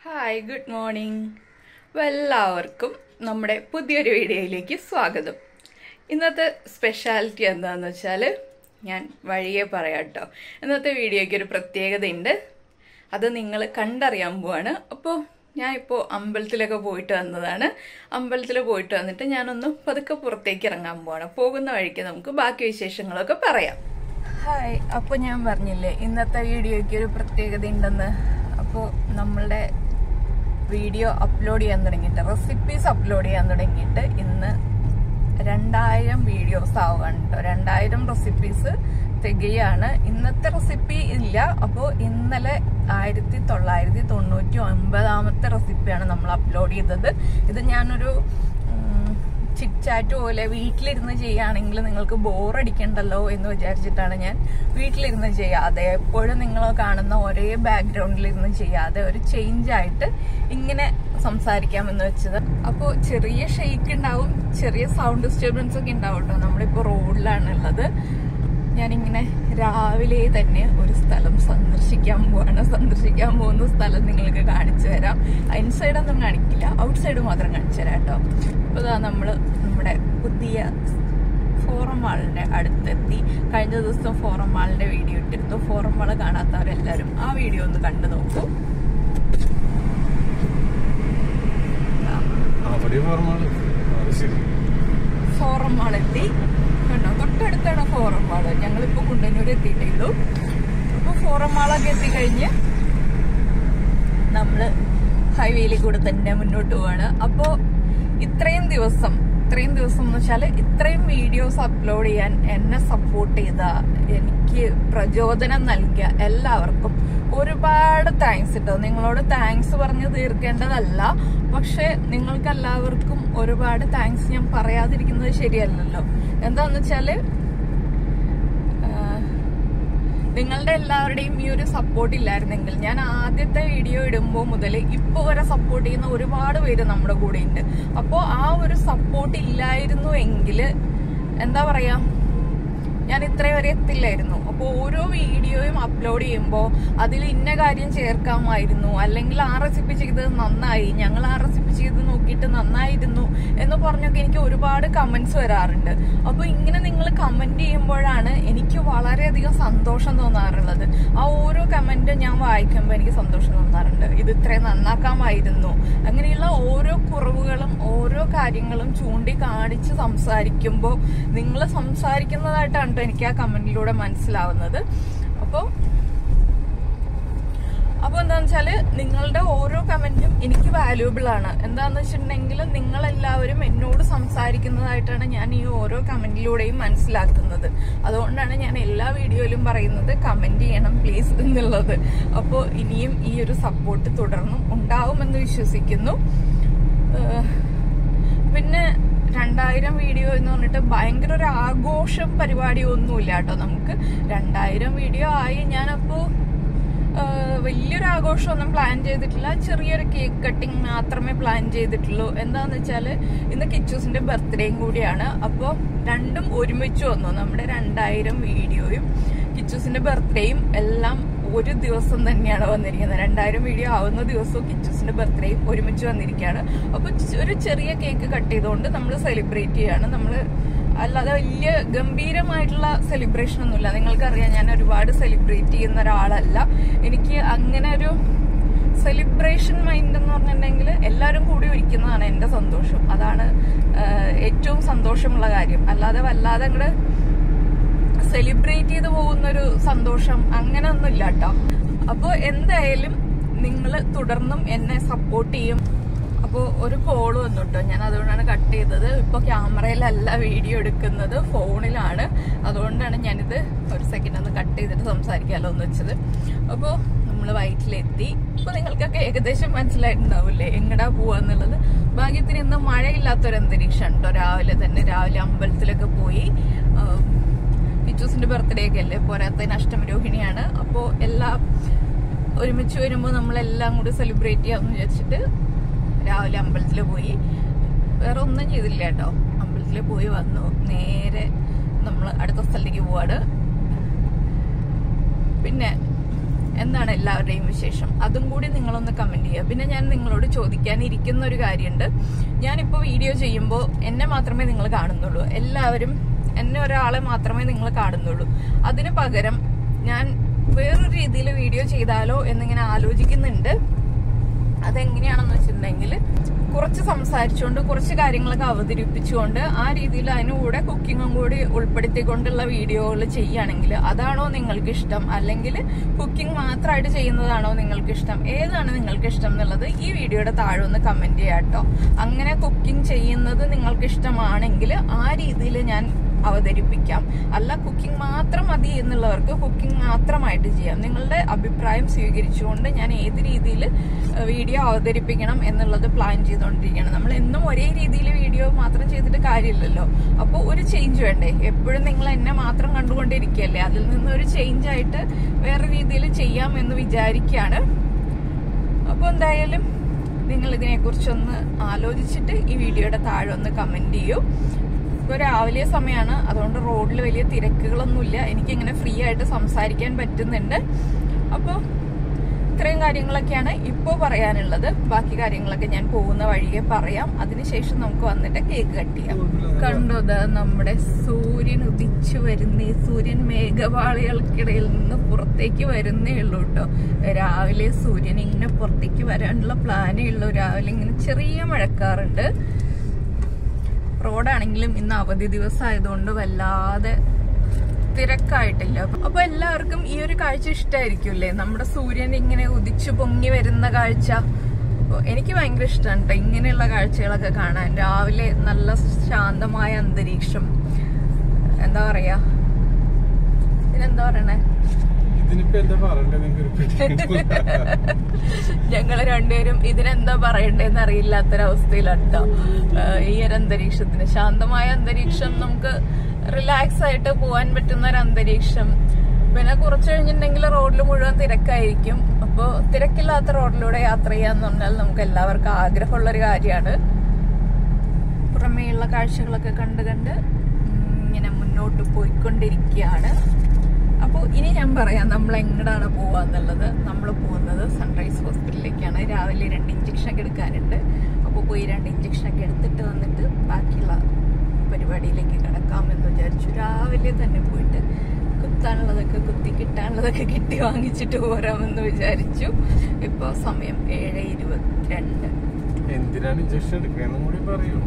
Hi, good morning. എല്ലാവർക്കും നമ്മുടെ പുതിയൊരു വീഡിയോയിലേക്ക് സ്വാഗതം. ഇന്നത്തെ സ്പെഷ്യാലിറ്റി എന്താണെന്ന് വെച്ചാൽ ഞാൻ വഴിയെ പറയാം കേട്ടോ. ഇന്നത്തെ വീഡിയോയ്ക്ക് ഒരു പ്രത്യേകതയുണ്ട്, അത് നിങ്ങൾ കണ്ടറിയാൻ പോവാണ്. അപ്പോൾ ഞാൻ ഇപ്പോൾ അമ്പലത്തിലൊക്കെ പോയിട്ട് വന്നതാണ്. അമ്പലത്തിൽ പോയിട്ട് വന്നിട്ട് ഞാനൊന്ന് പതുക്കെ പുറത്തേക്ക് ഇറങ്ങാൻ പോവാണ്. പോകുന്ന വഴിക്ക് നമുക്ക് ബാക്കി വിശേഷങ്ങളൊക്കെ പറയാം. ഹായ്, അപ്പോൾ ഞാൻ പറഞ്ഞില്ലേ ഇന്നത്തെ വീഡിയോയ്ക്ക് ഒരു പ്രത്യേകത ഉണ്ടെന്ന്. അപ്പോൾ നമ്മളുടെ വീഡിയോ അപ്ലോഡ് ചെയ്യാൻ തുടങ്ങിയിട്ട്, റെസിപ്പീസ് അപ്ലോഡ് ചെയ്യാൻ തുടങ്ങിയിട്ട് ഇന്ന് 2000 വീഡിയോസ് ആവുകയാണ് കേട്ടോ. 2000 റെസിപ്പീസ് തികയാണ്. ഇന്നത്തെ റെസിപ്പി ഇല്ല. അപ്പോൾ ഇന്നലെ 1999 റെസിപ്പിയാണ് നമ്മൾ അപ്ലോഡ് ചെയ്തത്. ഇത് ഞാനൊരു ചിറ്റ് പോലെ വീട്ടിലിരുന്ന് ചെയ്യുകയാണെങ്കിൽ നിങ്ങൾക്ക് ബോറടിക്കണ്ടല്ലോ എന്ന് വിചാരിച്ചിട്ടാണ് ഞാൻ വീട്ടിലിരുന്ന് ചെയ്യാതെ, എപ്പോഴും നിങ്ങൾ കാണുന്ന ഒരേ ബാക്ക്ഗ്രൗണ്ടിലിരുന്ന് ചെയ്യാതെ ഒരു ചേഞ്ച് ആയിട്ട് ഇങ്ങനെ സംസാരിക്കാമെന്ന് വെച്ചത്. അപ്പോൾ ചെറിയ ഷെയ്ക്ക് ഉണ്ടാവും, ചെറിയ സൗണ്ട് ഡിസ്റ്റർബൻസ് ഒക്കെ ഉണ്ടാവും കേട്ടോ. നമ്മളിപ്പോൾ റോഡിലാണ് ഉള്ളത്. ഞാനിങ്ങനെ രാവിലെ തന്നെ ഒരു സ്ഥലം സന്ദർശിക്കാൻ പോവാണ്. സന്ദർശിക്കാൻ പോകുന്ന സ്ഥലം നിങ്ങൾക്ക് കാണിച്ചു തരാം. ഇൻസൈഡൊന്നും കാണിക്കില്ല, ഔട്ട് സൈഡ് മാത്രം കാണിച്ചു തരാം കേട്ടോ. അപ്പോൾ ഇതാ നമ്മൾ നമ്മുടെ പുതിയ ഫോറം മാളിന്റെ അടുത്തെത്തി. കഴിഞ്ഞ ദിവസം ഫോറം മാളിന്റെ വീഡിയോ ഇട്ടിരുന്നു. ഫോറം മാള് കാണാത്തവരെല്ലാവരും ആ വീഡിയോ ഒന്ന് കണ്ടു നോക്കൂ. ഫോറം മാളെത്തി കണ്ടോ, തൊട്ടടുത്താണ് ഫോറം മാള്. ഞങ്ങളിപ്പോ കുണ്ടന്നൂർ എത്തിയിട്ടേ ഉള്ളൂ. അപ്പൊ ഫോറം മാളൊക്കെ എത്തിക്കഴിഞ്ഞ് നമ്മള് ഹൈവേയിൽ കൂടെ തന്നെ മുന്നോട്ട് പോവാണ്. അപ്പോ ഇത്രയും ദിവസം എന്ന് വെച്ചാല് ഇത്രയും വീഡിയോസ് അപ്ലോഡ് ചെയ്യാൻ എന്നെ സപ്പോർട്ട് ചെയ്ത, എനിക്ക് പ്രചോദനം നൽകിയ എല്ലാവർക്കും ഒരുപാട് താങ്ക്സ് കേട്ടോ. നിങ്ങളോട് താങ്ക്സ് പറഞ്ഞു തീർക്കേണ്ടതല്ല, പക്ഷെ നിങ്ങൾക്ക് എല്ലാവർക്കും ഒരുപാട് താങ്ക്സ് ഞാൻ പറയാതിരിക്കുന്നത് ശരിയല്ലല്ലോ. എന്താന്ന് വെച്ചാല് നിങ്ങളുടെ എല്ലാവരുടെയും ഈ ഒരു സപ്പോർട്ട് ഇല്ലായിരുന്നെങ്കിൽ, ഞാൻ ആദ്യത്തെ വീഡിയോ ഇടുമ്പോൾ മുതൽ ഇപ്പോൾ വരെ സപ്പോർട്ട് ചെയ്യുന്ന ഒരുപാട് പേര് നമ്മുടെ കൂടെ ഉണ്ട്. അപ്പോൾ ആ ഒരു സപ്പോർട്ട് ഇല്ലായിരുന്നു എങ്കിൽ എന്താ പറയാ, ഞാൻ ഇത്രയും വരെ എത്തില്ലായിരുന്നു. അപ്പോൾ ഓരോ വീഡിയോയും അപ്ലോഡ് ചെയ്യുമ്പോൾ അതിൽ ഇന്ന കാര്യം ചേർക്കാമായിരുന്നു, അല്ലെങ്കിൽ ആ റെസിപ്പി ചെയ്തത് നന്നായി, ഞങ്ങൾ ആ റെസിപ്പി ചെയ്ത് നോക്കിയിട്ട് നന്നായിരുന്നു എന്ന് പറഞ്ഞൊക്കെ എനിക്ക് ഒരുപാട് കമന്റ്സ് വരാറുണ്ട്. അപ്പോൾ ഇങ്ങനെ നിങ്ങൾ കമന്റ് ചെയ്യുമ്പോഴാണ് എനിക്ക് വളരെയധികം സന്തോഷം തോന്നാറുള്ളത്. ആ ഓരോ കമന്റും ഞാൻ വായിക്കുമ്പോൾ എനിക്ക് സന്തോഷം തോന്നാറുണ്ട്. ഇത് ഇത്രയും നന്നാക്കാമായിരുന്നു, അങ്ങനെയുള്ള ഓരോ കുറവുകളും ഓരോ കാര്യങ്ങളും ചൂണ്ടിക്കാണിച്ച് സംസാരിക്കുമ്പോൾ നിങ്ങൾ സംസാരിക്കുന്നതായിട്ടാണ് എനിക്ക് ആ കമന്റിലൂടെ മനസ്സിലാവുന്നത്. അപ്പോൾ എന്താന്ന് വെച്ചാല് നിങ്ങളുടെ ഓരോ കമന്റും എനിക്ക് വാല്യൂബിൾ ആണ്. എന്താന്ന് വെച്ചിട്ടുണ്ടെങ്കിൽ നിങ്ങളെല്ലാവരും എന്നോട് സംസാരിക്കുന്നതായിട്ടാണ് ഞാൻ ഈ ഓരോ കമന്റിലൂടെയും മനസ്സിലാക്കുന്നത്. അതുകൊണ്ടാണ് ഞാൻ എല്ലാ വീഡിയോയിലും പറയുന്നത് കമന്റ് ചെയ്യണം പ്ലീസ് എന്നുള്ളത്. അപ്പോൾ ഇനിയും ഈ ഒരു സപ്പോർട്ട് തുടർന്നും ഉണ്ടാവുമെന്ന് വിശ്വസിക്കുന്നു. പിന്നെ 2000 വീഡിയോ എന്ന് പറഞ്ഞിട്ട് ഭയങ്കര ഒരു ആഘോഷം പരിപാടി ഒന്നുമില്ല കേട്ടോ. നമുക്ക് 2000 വീഡിയോ ആയി. ഞാനപ്പോ വലിയൊരു ആഘോഷമൊന്നും പ്ലാൻ ചെയ്തിട്ടില്ല. ചെറിയൊരു കേക്ക് കട്ടിങ് മാത്രമേ പ്ലാൻ ചെയ്തിട്ടുള്ളൂ. എന്താന്ന് വെച്ചാല് ഇന്ന് കിച്ചൂസിന്റെ ബർത്ത്ഡേയും കൂടിയാണ്. അപ്പോൾ രണ്ടും ഒരുമിച്ച് വന്നു. നമ്മുടെ 2000 വീഡിയോയും കിച്ചൂസിന്റെ ബർത്ത്ഡേയും എല്ലാം ഒരു ദിവസം തന്നെയാണ് വന്നിരിക്കുന്നത്. 2000 വീഡിയോ ആവുന്ന ദിവസവും കിച്ചൂസിന്റെ ബർത്ത്ഡേയും ഒരുമിച്ച് വന്നിരിക്കുകയാണ്. അപ്പൊ ഒരു ചെറിയ കേക്ക് കട്ട് ചെയ്തുകൊണ്ട് നമ്മൾ സെലിബ്രേറ്റ് ചെയ്യാണ്. നമ്മള് അല്ലാതെ വലിയ ഗംഭീരമായിട്ടുള്ള സെലിബ്രേഷൻ ഒന്നുമില്ല. നിങ്ങൾക്കറിയാം, ഞാൻ ഒരുപാട് സെലിബ്രേറ്റ് ചെയ്യുന്ന ഒരാളല്ല. എനിക്ക് അങ്ങനെ ഒരു സെലിബ്രേഷൻ മൈൻഡ് എന്ന് പറഞ്ഞിട്ടുണ്ടെങ്കിൽ എല്ലാവരും കൂടി ഇരിക്കുന്നതാണ് എന്റെ സന്തോഷം. അതാണ് ഏറ്റവും സന്തോഷമുള്ള കാര്യം. അല്ലാതെ വല്ലാതെ അങ്ങോട്ട് സെലിബ്രേറ്റ് ചെയ്ത് പോകുന്നൊരു സന്തോഷം അങ്ങനെ ഒന്നും ഇല്ല കേട്ടോ. അപ്പോൾ എന്തായാലും നിങ്ങൾ തുടർന്നും എന്നെ സപ്പോർട്ട് ചെയ്യും. അപ്പോൾ ഒരു കോള് വന്നു കേട്ടോ, ഞാൻ അതുകൊണ്ടാണ് കട്ട് ചെയ്തത്. ഇപ്പോൾ ക്യാമറയിലല്ല വീഡിയോ എടുക്കുന്നത്, ഫോണിലാണ്. അതുകൊണ്ടാണ് ഞാനിത് ഒരു സെക്കൻഡ് ഒന്ന് കട്ട് ചെയ്തിട്ട് സംസാരിക്കാമല്ലോ എന്ന് വെച്ചത്. അപ്പോൾ നമ്മൾ വൈറ്റിലെത്തി. ഇപ്പോൾ നിങ്ങൾക്കൊക്കെ ഏകദേശം മനസ്സിലായിട്ടുണ്ടാവില്ലേ എങ്ങടാ പോവാന്നുള്ളത്. ഭാഗ്യത്തിന് ഇന്ന് മഴയില്ലാത്തൊരു അന്തരീക്ഷം കേട്ടോ. രാവിലെ അമ്പലത്തിലൊക്കെ പോയി. കിച്ചൂസിന്റെ ബർത്ത്ഡേ ഒക്കെ അല്ലേ, പോരാത്തതിന് അഷ്ടമരോഹിണിയാണ്. അപ്പോൾ എല്ലാം ഒരുമിച്ച് വരുമ്പോൾ നമ്മളെല്ലാം കൂടി സെലിബ്രേറ്റ് ചെയ്യാമെന്ന് വിചാരിച്ചിട്ട് രാവിലെ അമ്പലത്തിൽ പോയി. വേറെ ഒന്നും ചെയ്തില്ല കേട്ടോ. അമ്പലത്തിൽ പോയി വന്നു, നേരെ നമ്മൾ അടുത്ത സ്ഥലത്തേക്ക് പോവാണ്. പിന്നെ എന്താണ് എല്ലാവരുടെയും വിശേഷം? അതും കൂടി നിങ്ങളൊന്ന് കമന്റ് ചെയ്യുക. പിന്നെ ഞാൻ നിങ്ങളോട് ചോദിക്കാനിരിക്കുന്ന ഒരു കാര്യമുണ്ട്. ഞാനിപ്പോൾ വീഡിയോ ചെയ്യുമ്പോൾ എന്നെ മാത്രമേ നിങ്ങൾ കാണുന്നുള്ളൂ. എല്ലാവരും എന്നെ ഒരാളെ മാത്രമേ നിങ്ങൾ കാണുന്നുള്ളൂ. അതിന് പകരം ഞാൻ വേറൊരു രീതിയിൽ വീഡിയോ ചെയ്താലോ എന്നിങ്ങനെ ആലോചിക്കുന്നുണ്ട്. അതെങ്ങനെയാണെന്ന് വെച്ചിട്ടുണ്ടെങ്കിൽ കുറച്ച് സംസാരിച്ചുകൊണ്ട് കുറച്ച് കാര്യങ്ങളൊക്കെ അവതരിപ്പിച്ചുകൊണ്ട് ആ രീതിയിൽ അതിനുകൂടെ കുക്കിങ്ങും കൂടി ഉൾപ്പെടുത്തിക്കൊണ്ടുള്ള വീഡിയോകൾ ചെയ്യുകയാണെങ്കിൽ അതാണോ നിങ്ങൾക്ക് ഇഷ്ടം, അല്ലെങ്കിൽ കുക്കിംഗ് മാത്രമായിട്ട് ചെയ്യുന്നതാണോ നിങ്ങൾക്ക് ഇഷ്ടം, ഏതാണ് നിങ്ങൾക്ക് ഇഷ്ടം എന്നുള്ളത് ഈ വീഡിയോയുടെ താഴെ ഒന്ന് കമന്റ് ചെയ്യാം കേട്ടോ. അങ്ങനെ കുക്കിംഗ് ചെയ്യുന്നത് നിങ്ങൾക്ക് ഇഷ്ടമാണെങ്കിൽ ആ രീതിയിൽ ഞാൻ അവതരിപ്പിക്കാം. അല്ല കുക്കിംഗ് മാത്രം മതി എന്നുള്ളവർക്ക് കുക്കിംഗ് മാത്രമായിട്ട് ചെയ്യാം. നിങ്ങളുടെ അഭിപ്രായം സ്വീകരിച്ചുകൊണ്ട് ഞാൻ ഏത് രീതിയിൽ വീഡിയോ അവതരിപ്പിക്കണം എന്നുള്ളത് പ്ലാൻ ചെയ്തുകൊണ്ടിരിക്കുകയാണ്. നമ്മൾ എന്നും ഒരേ രീതിയിൽ വീഡിയോ മാത്രം ചെയ്തിട്ട് കാര്യമില്ലല്ലോ. അപ്പോൾ ഒരു ചേഞ്ച് വേണ്ടേ? എപ്പോഴും നിങ്ങൾ എന്നെ മാത്രം കണ്ടുകൊണ്ടിരിക്കുകയല്ലേ. അതിൽ നിന്നൊരു ചേഞ്ച് ആയിട്ട് വേറെ രീതിയിൽ ചെയ്യാം എന്ന് വിചാരിക്കുകയാണ്. അപ്പോൾ എന്തായാലും നിങ്ങൾ ഇതിനെക്കുറിച്ചൊന്ന് ആലോചിച്ചിട്ട് ഈ വീഡിയോയുടെ താഴെ ഒന്ന് കമന്റ് ചെയ്യൂ. ഇപ്പോൾ രാവിലെ സമയമാണ്, അതുകൊണ്ട് റോഡിൽ വലിയ തിരക്കുകളൊന്നുമില്ല. എനിക്കിങ്ങനെ ഫ്രീ ആയിട്ട് സംസാരിക്കാൻ പറ്റുന്നുണ്ട്. അപ്പോൾ ഇത്രയും കാര്യങ്ങളൊക്കെയാണ് ഇപ്പോൾ പറയാനുള്ളത്. ബാക്കി കാര്യങ്ങളൊക്കെ ഞാൻ പോകുന്ന വഴിയെ പറയാം. അതിനുശേഷം നമുക്ക് വന്നിട്ട് കേക്ക് കട്ട് ചെയ്യാം. കണ്ടത് നമ്മുടെ സൂര്യൻ ഉദിച്ചു വരുന്നേ. സൂര്യൻ മേഘവാളികൾക്കിടയിൽ നിന്ന് പുറത്തേക്ക് വരുന്നേ ഉള്ളൂ കേട്ടോ. രാവിലെ സൂര്യൻ ഇങ്ങനെ പുറത്തേക്ക് വരാനുള്ള പ്ലാനേ ഉള്ളൂ. രാവിലെ ഇങ്ങനെ ചെറിയ മഴക്കാറുണ്ട്. റോഡാണെങ്കിലും ഇന്ന് അവധി ദിവസം ആയതുകൊണ്ട് വല്ലാതെ തിരക്കായിട്ടില്ല. അപ്പൊ എല്ലാവർക്കും ഈ ഒരു കാഴ്ച ഇഷ്ടമായിരിക്കുമല്ലേ? നമ്മുടെ സൂര്യൻ ഇങ്ങനെ ഉദിച്ചു പൊങ്ങി വരുന്ന കാഴ്ച എനിക്ക് ഭയങ്കര ഇഷ്ടമാണ് കേട്ടോ. ഇങ്ങനെയുള്ള കാഴ്ചകളൊക്കെ കാണാൻ രാവിലെ നല്ല ശാന്തമായ അന്തരീക്ഷം. എന്താ പറയാ, ഇതിനെന്താ പറയണേ, ഞങ്ങള് രണ്ടുപേരും ഇതിനെന്താ പറയണ്ടേന്ന് അറിയില്ലാത്തൊരവസ്ഥയിലാണ് കേട്ടോ. ഈ ഒരു അന്തരീക്ഷത്തിന്, ശാന്തമായ അന്തരീക്ഷം, നമുക്ക് റിലാക്സ് ആയിട്ട് പോവാൻ പറ്റുന്ന ഒരു അന്തരീക്ഷം. പിന്നെ കുറച്ച് കഴിഞ്ഞിട്ടുണ്ടെങ്കിൽ റോഡിൽ മുഴുവൻ തിരക്കായിരിക്കും. അപ്പോൾ തിരക്കില്ലാത്ത റോഡിലൂടെ യാത്ര ചെയ്യാന്ന് പറഞ്ഞാൽ നമുക്ക് എല്ലാവർക്കും ആഗ്രഹമുള്ളൊരു കാര്യമാണ്. പുറമേയുള്ള കാഴ്ചകളൊക്കെ കണ്ട് കണ്ട് ഇങ്ങനെ മുന്നോട്ട് പോയിക്കൊണ്ടിരിക്കുകയാണ്. അപ്പോൾ ഇനി ഞാൻ പറയാം നമ്മൾ എങ്ങോട്ടാണ് പോവാന്നുള്ളത്. നമ്മൾ പോകുന്നത് സൺറൈസ് ഹോസ്പിറ്റലിലേക്കാണ്. രാവിലെ 2 ഇഞ്ചക്ഷനൊക്കെ എടുക്കാനുണ്ട്. അപ്പോൾ പോയി 2 ഇഞ്ചക്ഷനൊക്കെ എടുത്തിട്ട് വന്നിട്ട് ബാക്കിയുള്ള പരിപാടിയിലേക്ക് കിടക്കാമെന്ന് വിചാരിച്ചു. രാവിലെ തന്നെ പോയിട്ട് കുത്താനുള്ളതൊക്കെ കുത്തി, കിട്ടാനുള്ളതൊക്കെ കിട്ടി വാങ്ങിച്ചിട്ട് പോരാമെന്ന് വിചാരിച്ചു. ഇപ്പോൾ സമയം 7:22. എന്തിനാണ് ഇഞ്ചക്ഷൻ എടുക്കണം കൂടി പറയൂ.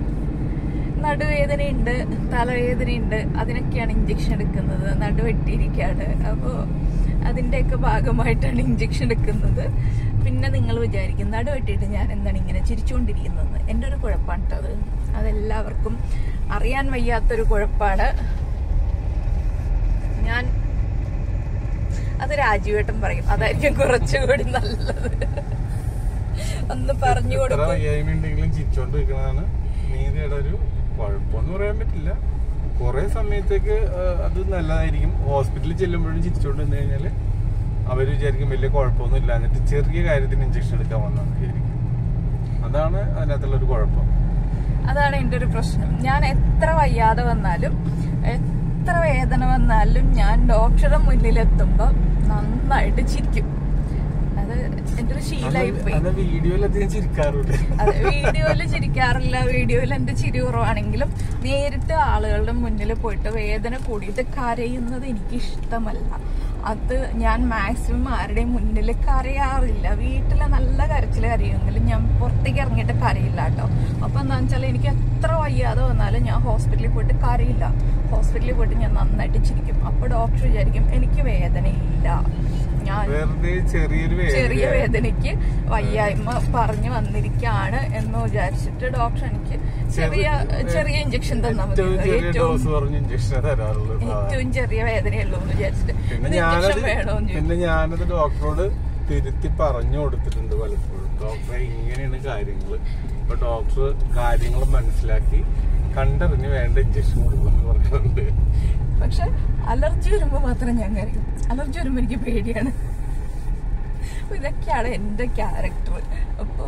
നടുവേദനയുണ്ട്, തലവേദനയുണ്ട്, അതിനൊക്കെയാണ് ഇഞ്ചക്ഷൻ എടുക്കുന്നത്. നടുവെട്ടിയിരിക്കുകയാണ്. അപ്പോൾ അതിൻ്റെയൊക്കെ ഭാഗമായിട്ടാണ് ഇഞ്ചക്ഷൻ എടുക്കുന്നത്. പിന്നെ നിങ്ങൾ വിചാരിക്കും നടുവെട്ടിയിട്ട് ഞാൻ എന്താണ് ഇങ്ങനെ ചിരിച്ചുകൊണ്ടിരിക്കുന്നത്? എൻ്റെ ഒരു കുഴപ്പമാണ് കേട്ടോ. അതെല്ലാവർക്കും അറിയാൻ വയ്യാത്തൊരു കുഴപ്പമാണ്. അത് രാജീവേട്ടൻ പറയും, അതായിരിക്കും കുറച്ചുകൂടി നല്ലത്. ഒന്ന് പറഞ്ഞു കൊടുക്കും. ചിരിച്ചോണ്ടിരിക്കുന്നതാണ് നീതിയുടെ ഒരു കുഴപ്പമെന്ന് പറയാൻ പറ്റില്ല. കുറെ സമയത്തേക്ക് അത് നല്ലതായിരിക്കും. ഹോസ്പിറ്റലിൽ ചെല്ലുമ്പോഴും ചിരിച്ചോണ്ട് നിന്ന് കഴിഞ്ഞാല് അവര് വിചാരിക്കും വലിയ കുഴപ്പമൊന്നും ഇല്ല, എന്നിട്ട് ചെറിയ കാര്യത്തിന് ഇഞ്ചക്ഷൻ എടുക്കാൻ വന്നതായിരിക്കും. അതാണ് അതിനകത്തുള്ള ഒരു കുഴപ്പം. അതാണ് എന്റെ ഒരു പ്രശ്നം. ഞാൻ എത്ര വയ്യാതെ വന്നാലും എത്ര വേദന വന്നാലും ഞാൻ ഡോക്ടറുടെ മുന്നിലെത്തുമ്പോ നന്നായിട്ട് ചിരിക്കും. അത് എന്റെ ഒരു ശീലമായി പോയി. അതെ, വീഡിയോയിൽ ചിരിക്കാറില്ല. വീഡിയോയിൽ എന്റെ ചിരി കുറവാണെങ്കിലും നേരിട്ട് ആളുകളുടെ മുന്നിൽ പോയിട്ട് വേദന കൂടിയിട്ട് കരയുന്നത് എനിക്ക് ഇഷ്ടമല്ല. അത് ഞാൻ മാക്സിമം ആരുടെയും മുന്നിൽ കരയാറില്ല. വീട്ടിലെ നല്ല കരച്ചിൽ കരയുമെങ്കിലും ഞാൻ പുറത്തേക്ക് ഇറങ്ങിയിട്ട് കരയില്ല കേട്ടോ. അപ്പൊ എന്താണെന്ന് വെച്ചാൽ എനിക്ക് എത്ര വയ്യാതെ വന്നാലും ഞാൻ ഹോസ്പിറ്റലിൽ പോയിട്ട് കരയില്ല. ഹോസ്പിറ്റലിൽ പോയിട്ട് ഞാൻ നന്നായിട്ട് ചിരിക്കും. അപ്പൊ ഡോക്ടർ വിചാരിക്കും എനിക്ക് വേദനയില്ല, ഞാൻ ചെറിയ വേദനയ്ക്ക് വയ്യായ്മ പറഞ്ഞു വന്നിരിക്കുകയാണ് എന്ന് വിചാരിച്ചിട്ട് ഡോക്ടർ എനിക്ക് ചെറിയ ഇഞ്ചക്ഷൻ തന്നാൽ മതി. ഏറ്റവും ചെറിയ വേദനയുള്ളൂ എന്ന് വിചാരിച്ചിട്ട് പിന്നെ ഞാനത് ഡോക്ടറോട് തിരുത്തി പറഞ്ഞു കൊടുത്തിട്ടുണ്ട് പലപ്പോഴും. ഡോക്ടറെ ഇങ്ങനെയാണ് കാര്യങ്ങള്. അപ്പൊ ഡോക്ടർ കാര്യങ്ങൾ മനസ്സിലാക്കി കണ്ടറിഞ്ഞ് വേണ്ട ഇഞ്ചക്ഷൻ കൊടുക്കുമെന്ന് പറഞ്ഞിട്ടുണ്ട്. പക്ഷെ അലർജി വരുമ്പോ മാത്രം ഞാൻ കരയും. അലർജി വരുമ്പോ എനിക്ക് പേടിയാണ്. ഇതൊക്കെയാണ് എന്റെ ക്യാരക്ടർ. അപ്പൊ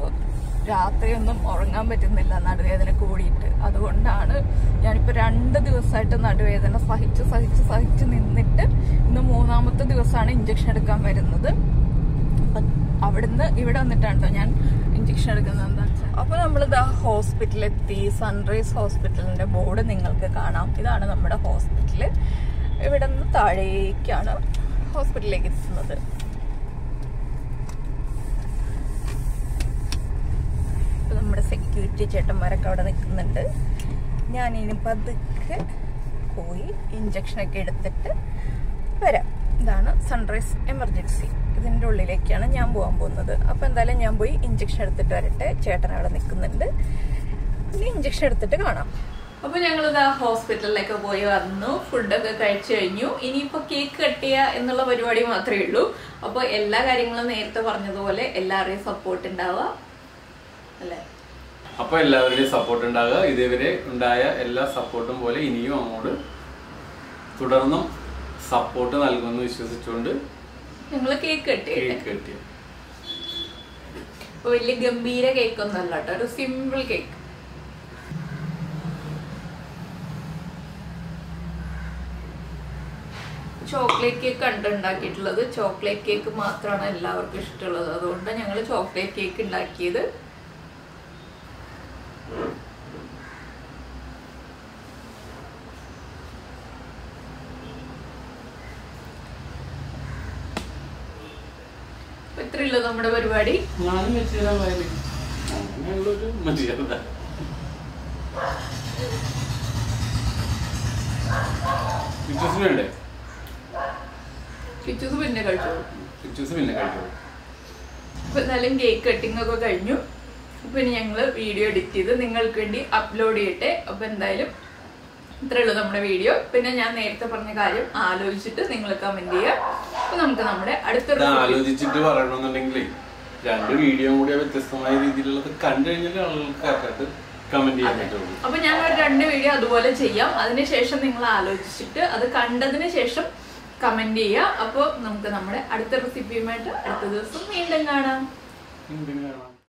രാത്രിയൊന്നും ഉറങ്ങാൻ പറ്റുന്നില്ല നടുവേദന കൂടിയിട്ട്. അതുകൊണ്ടാണ് ഞാനിപ്പോ 2 ദിവസമായിട്ട് നടുവേദന സഹിച്ച് നിന്നിട്ട് ഇന്ന് 3ാമത്തെ ദിവസമാണ് ഇഞ്ചക്ഷൻ എടുക്കാൻ വരുന്നത്. അവിടുന്ന് ഇവിടെ വന്നിട്ടാണ് ഞാൻ ഇഞ്ചക്ഷൻ എടുക്കുന്നത്. എന്താ വെച്ചാൽ അപ്പൊ നമ്മളിത് ഹോസ്പിറ്റലിലെത്തി. സൺറൈസ് ഹോസ്പിറ്റലിന്റെ ബോർഡ് നിങ്ങൾക്ക് കാണാം. ഇതാണ് നമ്മുടെ ഹോസ്പിറ്റല്. ഇവിടെ നിന്ന് താഴേക്കാണ് ഹോസ്പിറ്റലിലേക്ക് എത്തുന്നത്. ഇപ്പൊ നമ്മുടെ സെക്യൂരിറ്റി ചേട്ടന്മാരൊക്കെ അവിടെ നിൽക്കുന്നുണ്ട്. ഞാനിനി പതുക്കെ പോയി ഇഞ്ചക്ഷനൊക്കെ എടുത്തിട്ട് വരാം. ഇതാണ് സൺറൈസ് എമർജൻസി. ഇതിൻ്റെ ഉള്ളിലേക്കാണ് ഞാൻ പോകാൻ പോകുന്നത്. അപ്പോൾ എന്തായാലും ഞാൻ പോയി ഇഞ്ചക്ഷൻ എടുത്തിട്ട് വരട്ടെ. ചേട്ടൻ അവിടെ നിൽക്കുന്നുണ്ട്. ഇനി ഇഞ്ചക്ഷൻ എടുത്തിട്ട് കാണാം. അപ്പോൾ ഞങ്ങളിത് ഹോസ്പിറ്റലിലേക്ക് പോയി വന്നു. ഫുഡൊക്കെ കഴിച്ചു കഴിഞ്ഞു. ഇനിയിപ്പോൾ കേക്ക് കട്ട് ചെയ്യുക എന്നുള്ള പരിപാടി മാത്രമേ ഉള്ളൂ. അപ്പോൾ എല്ലാ കാര്യങ്ങളും നേരത്തെ പറഞ്ഞതുപോലെ എല്ലാവരുടെയും സപ്പോർട്ട് ഉണ്ടാവുക അല്ലേ? അപ്പോൾ എല്ലാവരുടെയും സപ്പോർട്ട് ഉണ്ടാകുക. ഇതേവരെ ഉണ്ടായ എല്ലാ സപ്പോർട്ടും പോലെ ഇനിയും അങ്ങോട്ട് തുടർന്നും സപ്പോർട്ട് നൽകുമെന്ന് വിശ്വസിച്ചുകൊണ്ട് ഞങ്ങൾ കേക്ക് കട്ട് വലിയ ഗംഭീര കേക്ക് ഒന്നും അല്ല കേട്ടോ, ഒരു സിമ്പിൾ കേക്ക്. ചോക്ലേറ്റ് കേക്ക് ഉണ്ടാക്കിയിട്ടുള്ളത്. ചോക്ലേറ്റ് കേക്ക് മാത്രമാണ് എല്ലാവർക്കും ഇഷ്ടമുള്ളത്. അതുകൊണ്ട് ഞങ്ങൾ ചോക്ലേറ്റ് കേക്ക് ഉണ്ടാക്കിയത്. ഇത്രയുള്ളൂ നമ്മുടെ പരിപാടി. പിന്നെ കഴിച്ചോളൂ. എന്നാലും കേക്ക് കട്ടിംഗ് ഒക്കെ കഴിഞ്ഞു. പിന്നെ ഞങ്ങള് വീഡിയോ എഡിറ്റ് ചെയ്ത് നിങ്ങൾക്ക് വേണ്ടി അപ്ലോഡ് ചെയ്യട്ടെ. അപ്പൊ എന്തായാലും ഇത്രയുള്ളൂ നമ്മുടെ വീഡിയോ. പിന്നെ ഞാൻ നേരത്തെ പറഞ്ഞ കാര്യം ആലോചിച്ചിട്ട് നിങ്ങൾ കമന്റ് ചെയ്യുക. അപ്പൊ നമുക്ക് നമ്മുടെ അടുത്തൊരു ആലോചിച്ചിട്ട് പറയണമെന്നുണ്ടെങ്കിൽ 2 വീഡിയോ കൂടി വ്യത്യസ്തമായ രീതിയിലുള്ളത് കണ്ടു കഴിഞ്ഞാൽ ആളുകൾക്ക് കമന്റ് ചെയ്യാൻ പറ്റുള്ളൂ. അപ്പൊ ഞാൻ ഒരു 2 വീഡിയോ അതുപോലെ ചെയ്യാം. അതിനുശേഷം നിങ്ങൾ ആലോചിച്ചിട്ട് അത് കണ്ടതിന് ശേഷം കമന്റ് ചെയ്യുക. അപ്പോൾ നമുക്ക് നമ്മുടെ അടുത്ത റെസിപ്പിയുമായിട്ട് അടുത്ത ദിവസം വീണ്ടും കാണാം.